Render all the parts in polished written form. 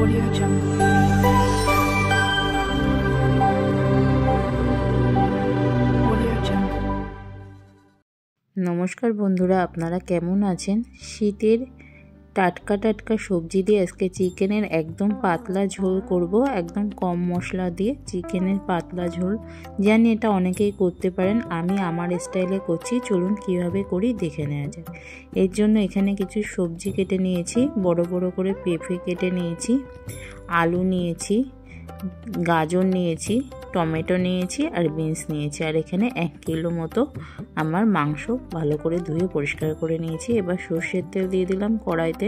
Audio Jungle. Audio Jungle. নমস্কার বন্ধুরা, আপনারা কেমন আছেন? শীতের টাটকা টাটকা সবজি দিয়ে আজকে চিকেনের একদম পাতলা ঝোল করব, একদম কম মশলা দিয়ে চিকেনের পাতলা ঝোল। জানি এটা অনেকেই করতে পারেন, আমি আমার স্টাইলে করছি। চলুন কিভাবে করি দেখে নেওয়া যাক। এর জন্য এখানে কিছু সবজি কেটে নিয়েছি, বড় বড় করে পেঁপে কেটে নিয়েছি, আলু নিয়েছি, গাজর নিয়েছি, টমেটো নিয়েছি আর বিনস নিয়েছি। আর এখানে 1 কিলো মতো আমার মাংস ভালো করে ধুয়ে পরিষ্কার করে নিয়েছি। এবার সর্ষের তেল দিয়ে দিলাম কড়াইতে।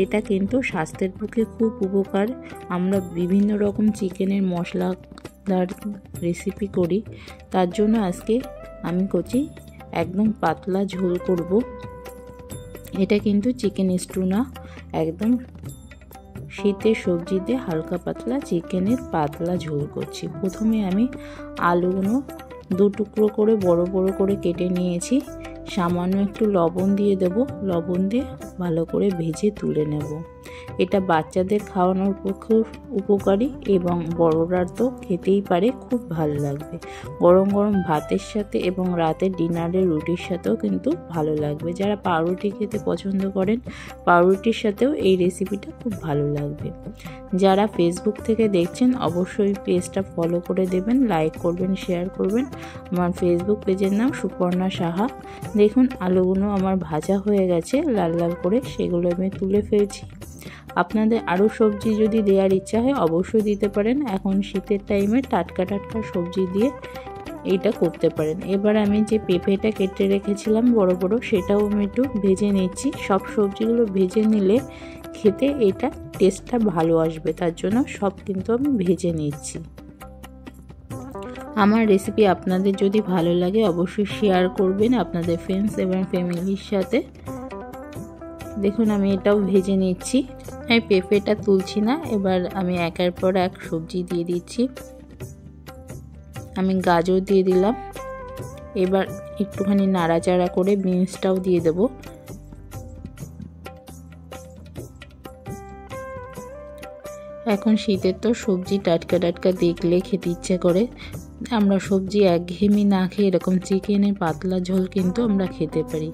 এটা কিন্তু স্বাস্থ্যের পক্ষে খুব উপকার। আমরা বিভিন্ন রকম চিকেনের মশলাদার রেসিপি করি, তার জন্য আজকে আমি করছি একদম পাতলা ঝোল করব। এটা কিন্তু চিকেন স্টু না, একদম শীতের সবজি দিয়ে হালকা পাতলা চিকেনের পাতলা ঝোল করছি। প্রথমে আমি আলুগুলো 2 টুকরো করে বড় বড় করে কেটে নিয়েছি। সামান্য একটু লবণ দিয়ে দেব, লবণ দিয়ে ভালো করে ভেজে তুলে নেব। এটা বাচ্চাদের খাওয়ানোর পক্ষেও উপকারী এবং বড়রা তো খেতেই পারে, খুব ভালো লাগবে। গরম গরম ভাতের সাথে এবং রাতের ডিনারের রুটির সাথেও কিন্তু ভালো লাগবে। যারা পাউরুটি খেতে পছন্দ করেন, পাউরুটির সাথেও এই রেসিপিটা খুব ভালো লাগবে। যারা ফেসবুক থেকে দেখছেন অবশ্যই পেজটা ফলো করে দেবেন, লাইক করবেন, শেয়ার করবেন। আমার ফেসবুক পেজের নাম সুপর্ণা সাহা। দেখুন আলুগুলো আমার ভাজা হয়ে গেছে লাল লাল করে, সেগুলো আমি তুলে ফেলছি। আপনাদের আরও সবজি যদি দেওয়ার ইচ্ছা হয় অবশ্যই দিতে পারেন। এখন শীতের টাইমে টাটকা টাটকা সবজি দিয়ে এইটা করতে পারেন। এবার আমি যে পেঁপেটা কেটে রেখেছিলাম বড় বড়, সেটাও আমি একটু ভেজে নিচ্ছি। সব সবজিগুলো ভেজে নিলে খেতে এটা টেস্টটা ভালো আসবে, তার জন্য সব কিন্তু আমি ভেজে নিচ্ছি। আমার রেসিপি আপনাদের যদি ভালো লাগে অবশ্যই শেয়ার করবেন আপনাদের ফ্রেন্ডস এবং ফ্যামিলির সাথে। দেখুন আমি এটাও ভেজে নিচ্ছি। আমি পেঁপেটা তুলছি না, এবার আমি একের পর এক সবজি দিয়ে দিচ্ছি। আমি গাজর দিয়ে দিলাম, এবার একটুখানি নাড়াচাড়া করে বিনসটাও দিয়ে দেব। এখন শীতের তো সবজি টাটকা টাটকা দেখলে খেতে ইচ্ছে করে। আমরা সবজি একঘেয়েমি না খেয়ে এরকম চিকেনের পাতলা ঝোল কিন্তু আমরা খেতে পারি।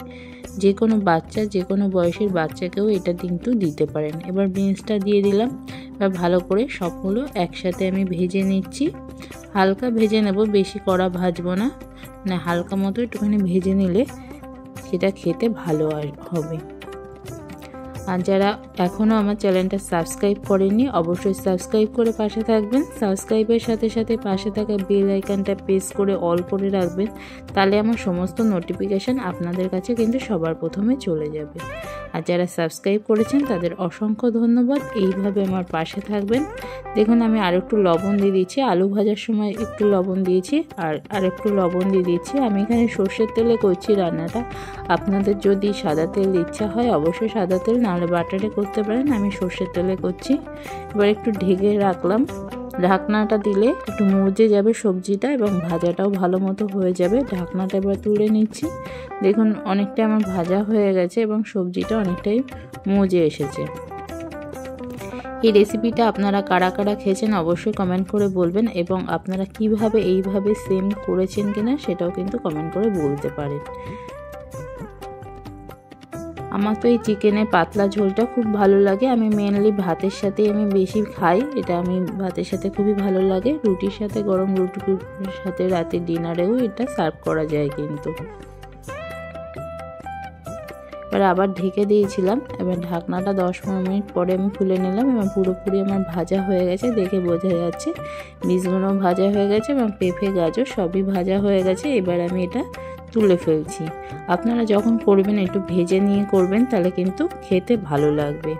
যে কোনো বাচ্চা, যে কোনো বয়সের বাচ্চাকেও এটা কিন্তু দিতে পারেন। এবার বিনসটা দিয়ে দিলাম। এবার ভালো করে সবগুলো একসাথে আমি ভেজে নিচ্ছি। হালকা ভেজে নেব, বেশি কড়া ভাজবো না, মানে হালকা মতো একটুখানি ভেজে নিলে সেটা খেতে ভালো হবে। আর যারা এখনও আমার চ্যানেলটা সাবস্ক্রাইব করেননি অবশ্যই সাবস্ক্রাইব করে পাশে থাকবেন। সাবস্ক্রাইবের সাথে সাথে পাশে থাকা বেল আইকনটা প্রেস করে অল করে রাখবেন, তাহলে আমার সমস্ত নোটিফিকেশান আপনাদের কাছে কিন্তু সবার প্রথমে চলে যাবে। আর যারা সাবস্ক্রাইব করেছেন তাদের অসংখ্য ধন্যবাদ। এইভাবে আমার পাশে থাকবেন। দেখুন আমি আর একটু লবণ দিয়ে দিচ্ছি, আলু ভাজার সময় একটু লবণ দিয়েছি আর একটু লবণ দিয়ে দিচ্ছি। আমি এখানে সর্ষের তেলে করছি রান্নাটা, আপনাদের যদি সাদা তেল ইচ্ছা হয় অবশ্যই সাদা তেল, নাহলে বাটারে করতে পারেন। আমি সর্ষের তেলে করছি। এবার একটু ঢেকে রাখলাম, ঢাকনাটা দিলে একটু মজে যাবে সবজিটা এবং ভাজাটাও ভালো মতো হয়ে যাবে। ঢাকনাটা এবার তুলে নিচ্ছি। দেখুন অনেকটা আমার ভাজা হয়ে গেছে এবং সবজিটা অনেকটাই মজে এসেছে। এই রেসিপিটা আপনারা কারা কারা খেয়েছেন অবশ্যই কমেন্ট করে বলবেন এবং আপনারা কিভাবে এইভাবে সেম করেছেন কিনা সেটাও কিন্তু কমেন্ট করে বলতে পারেন। আমার তো এই চিকেনের পাতলা ঝোলটা খুব ভালো লাগে। আমি মেনলি ভাতের সাথে আমি বেশি খাই, এটা আমি ভাতের সাথে খুবই ভালো লাগে। রুটির সাথে, গরম রুটির সাথে রাতের ডিনারেও এটা সার্ভ করা যায় কিন্তু। এবার আবার ঢেকে দিয়েছিলাম। এবার ঢাকনাটা 10-15 মিনিট পরে আমি খুলে নিলাম এবং পুরোপুরি আমার ভাজা হয়ে গেছে, দেখে বোঝা যাচ্ছে। বীজগুলো ভাজা হয়ে গেছে এবং পেঁপে গাজর সবই ভাজা হয়ে গেছে। এবার আমি এটা তুলে ফেলছি। আপনারা যখন করবেন একটু ভেজে নিয়ে করবেন, তাহলে কিন্তু খেতে ভালো লাগবে।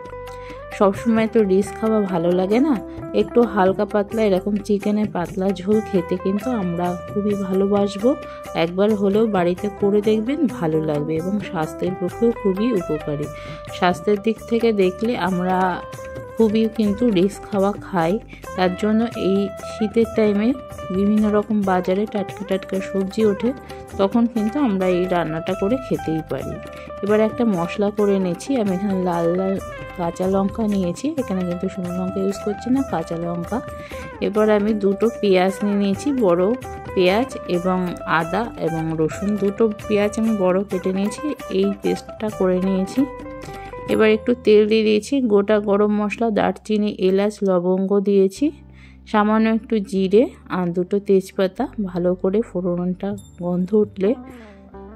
সবসময় তো রিচ খাওয়া ভালো লাগে না, একটু হালকা পাতলা এরকম চিকেনের পাতলা ঝোল খেতে কিন্তু আমরা খুবই ভালোবাসবো। একবার হলেও বাড়িতে করে দেখবেন, ভালো লাগবে এবং স্বাস্থ্যের পক্ষেও খুবই উপকারী। স্বাস্থ্যের দিক থেকে দেখলে আমরা খুবই কিন্তু রিচ খাওয়া খাই, তার জন্য এই শীতের টাইমে বিভিন্ন রকম বাজারে টাটকা টাটকা সবজি ওঠে, তখন কিন্তু আমরা এই রান্নাটা করে খেতেই পারি। এবার একটা মশলা করে নিয়েছি। আমি এখানে লাল লাল কাঁচা লঙ্কা নিয়েছি, এখানে কিন্তু শুকনো লঙ্কা ইউজ করছি না, কাঁচা লঙ্কা। এবার আমি দুটো পেঁয়াজ নিয়েছি, বড় পেঁয়াজ, এবং আদা এবং রসুন। দুটো পেঁয়াজ আমি বড় কেটে নিয়েছি, এই পেস্টটা করে নিয়েছি। এবার একটু তেল দিয়ে দিয়েছি, গোটা গরম মশলা, দারচিনি, এলাচ, লবঙ্গ দিয়েছি, সামান্য একটু জিরে আর দুটো তেজপাতা। ভালো করে ফোড়নটা গন্ধ উঠলে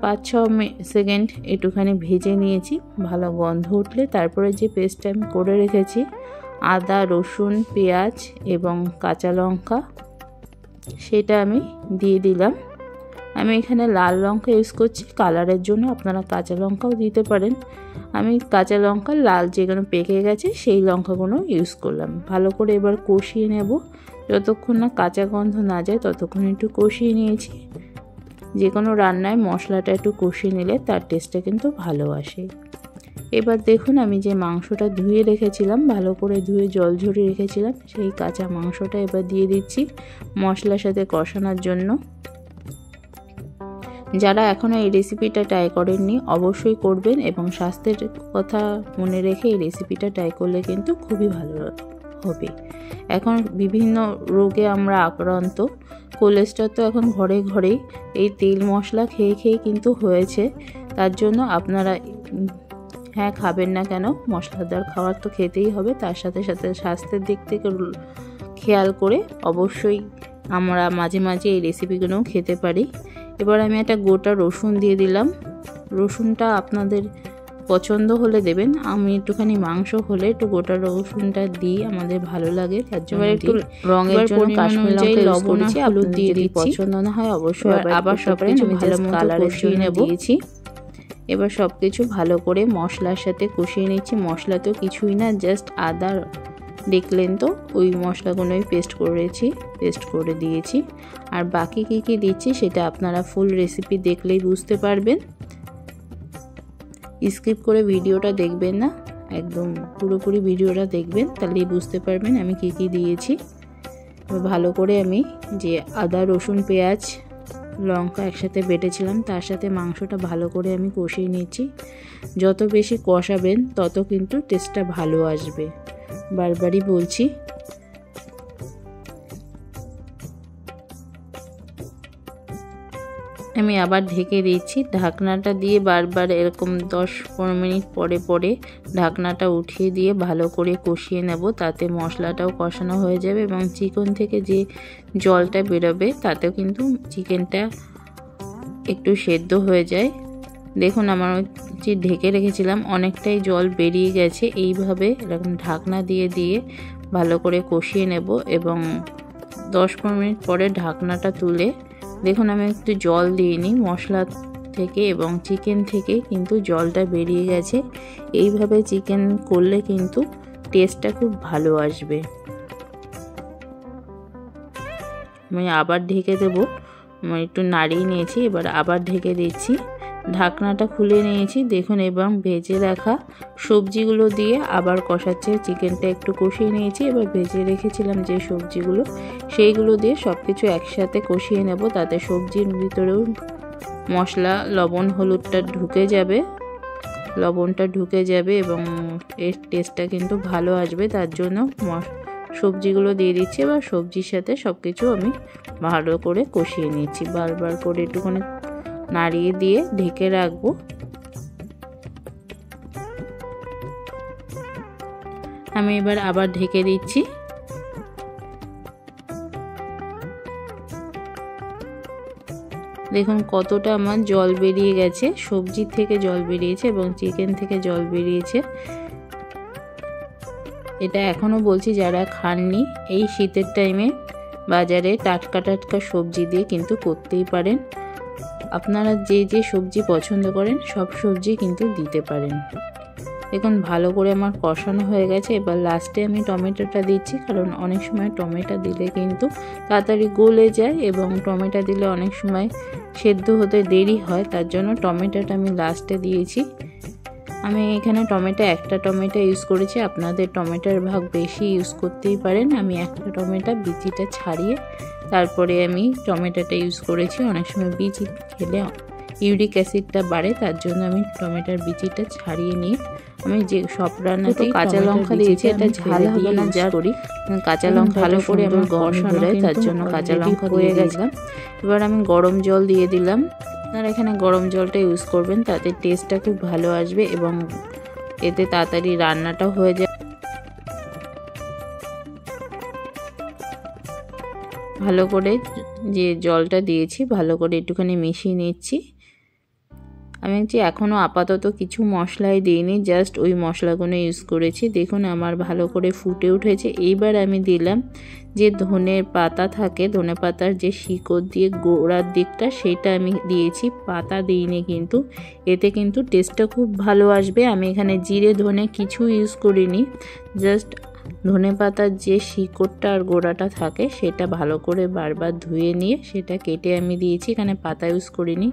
5-6 সেকেন্ড একটুখানি ভেজে নিয়েছি। ভালো গন্ধ উঠলে তারপরে যে পেস্টটা আমি করে রেখেছি, আদা, রসুন, পেঁয়াজ এবং কাঁচা লঙ্কা, সেটা আমি দিয়ে দিলাম। আমি এখানে লাল লঙ্কা ইউজ করছি কালারের জন্য, আপনারা কাঁচা লঙ্কাও দিতে পারেন। আমি কাঁচা লঙ্কা লাল যেগুলো পেকে গেছে সেই লঙ্কাগুলো ইউজ করলাম। ভালো করে এবার কষিয়ে নেব, যতক্ষণ না কাঁচা গন্ধ না যায় ততক্ষণ একটু কষিয়ে নিয়েছি। যে কোনো রান্নায় মশলাটা একটু কষিয়ে নিলে তার টেস্টটা কিন্তু ভালো আসে। এবার দেখুন আমি যে মাংসটা ধুয়ে রেখেছিলাম, ভালো করে ধুয়ে জল ঝরিয়ে রেখেছিলাম, সেই কাঁচা মাংসটা এবার দিয়ে দিচ্ছি মশলার সাথে কষানোর জন্য। যারা এখনও এই রেসিপিটা ট্রাই করেননি অবশ্যই করবেন, এবং স্বাস্থ্যের কথা মনে রেখে এই রেসিপিটা ট্রাই করলে কিন্তু খুবই ভালো হবে। এখন বিভিন্ন রোগে আমরা আক্রান্ত, কোলেস্ট্রল তো এখন ঘরে ঘরেই, এই তেল মশলা খেয়ে খেয়ে কিন্তু হয়েছে। তার জন্য আপনারা হ্যাঁ খাবেন না কেন, মশলাদার খাবার তো খেতেই হবে, তার সাথে সাথে স্বাস্থ্যের দিক থেকে খেয়াল করে অবশ্যই আমরা মাঝে মাঝে এই রেসিপিগুলোও খেতে পারি। এবার আমি একটা গোটা রসুন দিয়ে দিলাম। রসুনটা আপনাদের পছন্দ হলে দেবেন, আমি একটুখানি মাংস হলে একটু গোটা রসুনটা দিই, আমাদের ভালো লাগে, তার জন্য একটু রঙের জন্য কাশ্মীরি লঙ্কা লবণ আর হলুদ দিয়ে দিচ্ছি। পছন্দ না হয় অবশ্যই আবার সবকিছু ভালো কালারের জন্য দিয়েছি। এবার সব কিছু ভালো করে মশলার সাথে কষিয়ে নিচ্ছি। মশলা তো কিছুই না, জাস্ট আদা দেখলেন তো, ওই মশলাগুলোই পেস্ট করে দিয়েছি। আর বাকি কী কী দিচ্ছি সেটা আপনারা ফুল রেসিপি দেখলেই বুঝতে পারবেন, স্কিপ করে ভিডিওটা দেখবেন না, একদম পুরোপুরি ভিডিওটা দেখবেন, তাহলেই বুঝতে পারবেন আমি কী কী দিয়েছি। ভালো করে আমি যে আদা, রসুন, পেঁয়াজ, লঙ্কা একসাথে বেটেছিলাম তার সাথে মাংসটা ভালো করে আমি কষিয়ে নিচ্ছি। যত বেশি কষাবেন তত কিন্তু টেস্টটা ভালো আসবে, বারবারই বলছি। আমি আবার ঢেকে দিচ্ছি, ঢাকনাটা দিয়ে বারবার এরকম 10-15 মিনিট পরে পরে ঢাকনাটা উঠিয়ে দিয়ে ভালো করে কষিয়ে নেব, তাতে মশলাটাও কষানো হয়ে যাবে এবং চিকেন থেকে যে জলটা বেরোবে তাতেও কিন্তু চিকেনটা একটু সেদ্ধ হয়ে যায়। দেখুন আমার যে ঢেকে রেখেছিলাম অনেকটাই জল বেরিয়ে গেছে। এইভাবে এরকম ঢাকনা দিয়ে দিয়ে ভালো করে কষিয়ে নেব এবং 10-15 মিনিট পরে ঢাকনাটা তুলে দেখুন আমি একটু জল দিইনি মশলা থেকে এবং চিকেন থেকে কিন্তু জলটা বেরিয়ে গেছে। এইভাবে চিকেন করলে কিন্তু টেস্টটা খুব ভালো আসবে। আমি আবার ঢেকে দেবো, আমি একটু নাড়িয়ে নিয়েছি, এবার আবার ঢেকে দিচ্ছি। ঢাকনাটা খুলে নিয়েছি, দেখুন এবং ভেজে রাখা সবজিগুলো দিয়ে আবার কষাচ্ছে। চিকেনটা একটু কষিয়ে নিয়েছি, এবার ভেজে রেখেছিলাম যে সবজিগুলো সেইগুলো দিয়ে সব কিছু একসাথে কষিয়ে নেব, তাতে সবজির ভিতরেও মশলা লবণ হলুদটা ঢুকে যাবে, লবণটা ঢুকে যাবে এবং এর টেস্টটা কিন্তু ভালো আসবে। তার জন্য সবজিগুলো দিয়ে দিচ্ছি, এবার সবজির সাথে সব কিছু আমি ভালো করে কষিয়ে নিচ্ছি, বারবার করে একটুখানি নাড়িয়ে দিয়ে ঢেকে রাখবো। আমি এবার আবার ঢেকে দিচ্ছি। দেখুন কতটা আমার জল বেরিয়ে গেছে, সবজি থেকে জল বেরিয়েছে এবং চিকেন থেকে জল বেরিয়েছে। এটা এখনও বলছি যারা খাননি, এই শীতের টাইমে বাজারে টাটকা টাটকা সবজি দিয়ে কিন্তু করতেই পারেন। আপনারা যে যে সবজি পছন্দ করেন সব সবজি কিন্তু দিতে পারেন। দেখুন ভালো করে আমার কষানো হয়ে গেছে। এবার লাস্টে আমি টমেটোটা দিচ্ছি, কারণ অনেক সময় টমেটো দিলে কিন্তু তাড়াতাড়ি গলে যায় এবং টমেটো দিলে অনেক সময় সেদ্ধ হতে দেরি হয়, তার জন্য টমেটোটা আমি লাস্টে দিয়েছি। আমি এখানে একটা টমেটো ইউজ করেছি, আপনাদের টমেটোর ভাগ বেশি ইউজ করতেই পারেন। আমি একটা টমেটো বিচিটা ছাড়িয়ে তারপরে আমি টমেটোটা ইউজ করেছি। অনেক সময় বিচি খেলে ইউরিক অ্যাসিডটা বাড়ে, তার জন্য আমি টমেটোর বিচিটা ছাড়িয়ে নিয়ে আমি যে সব রান্নাতে কাঁচা লঙ্কা দিয়েছি, এটা ঝাল হবে না যা করি, কাঁচা লঙ্কা ভালো করে আমার কষানো হয়, তার জন্য কাঁচা লঙ্কা হয়ে গেছিলাম। এবার আমি গরম জল দিয়ে দিলাম। আপনারা এখানে গরম জলটা ইউজ করবেন, তাতে টেস্টটা খুব ভালো আসবে এবং এতে তাড়াতাড়ি রান্নাটাও হয়ে যায়। ভালো করে যে জলটা দিয়েছি ভালো করে একটুখানি মিশিয়ে নিচ্ছি। আমি এখনও আপাতত কিছু মশলাই দিইনি, জাস্ট ওই মশলাগুলো ইউজ করেছি। দেখুন আমার ভালো করে ফুটে উঠেছে। এইবার আমি দিলাম যে ধনের পাতা থাকে, ধনে পাতার যে শিকড় দিয়ে গোড়ার দিকটা, সেটা আমি দিয়েছি, পাতা দিইনি কিন্তু। এতে কিন্তু টেস্টটা খুব ভালো আসবে। আমি এখানে জিরে ধনে কিছু ইউজ করিনি, জাস্ট ধনে পাতার যে শিকড়টা আর গোড়াটা থাকে সেটা ভালো করে বারবার ধুয়ে নিয়ে সেটা কেটে আমি দিয়েছি, এখানে পাতা ইউজ করিনি।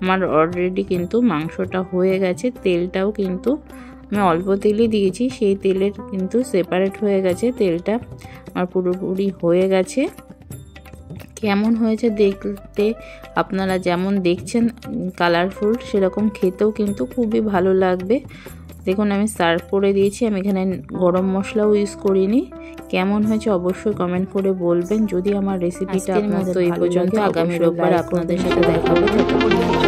আমার অলরেডি কিন্তু মাংসটা হয়ে গেছে, তেলটাও কিন্তু আমি অল্প তেলই দিয়েছি, সেই তেলের কিন্তু সেপারেট হয়ে গেছে, তেলটা আমার পুরোপুরি হয়ে গেছে। কেমন হয়েছে দেখতে আপনারা যেমন দেখছেন কালারফুল, সেরকম খেতেও কিন্তু খুবই ভালো লাগবে। দেখুন আমি সার্ভ করে দিয়েছি। আমি এখানে গরম মশলাও ইউজ করিনি। কেমন হয়েছে অবশ্যই কমেন্ট করে বলবেন। যদি আমার রেসিপিটা আপনাদের এই পর্যন্ত, আগামী রোববার আপনাদের সাথে দেখা হবে।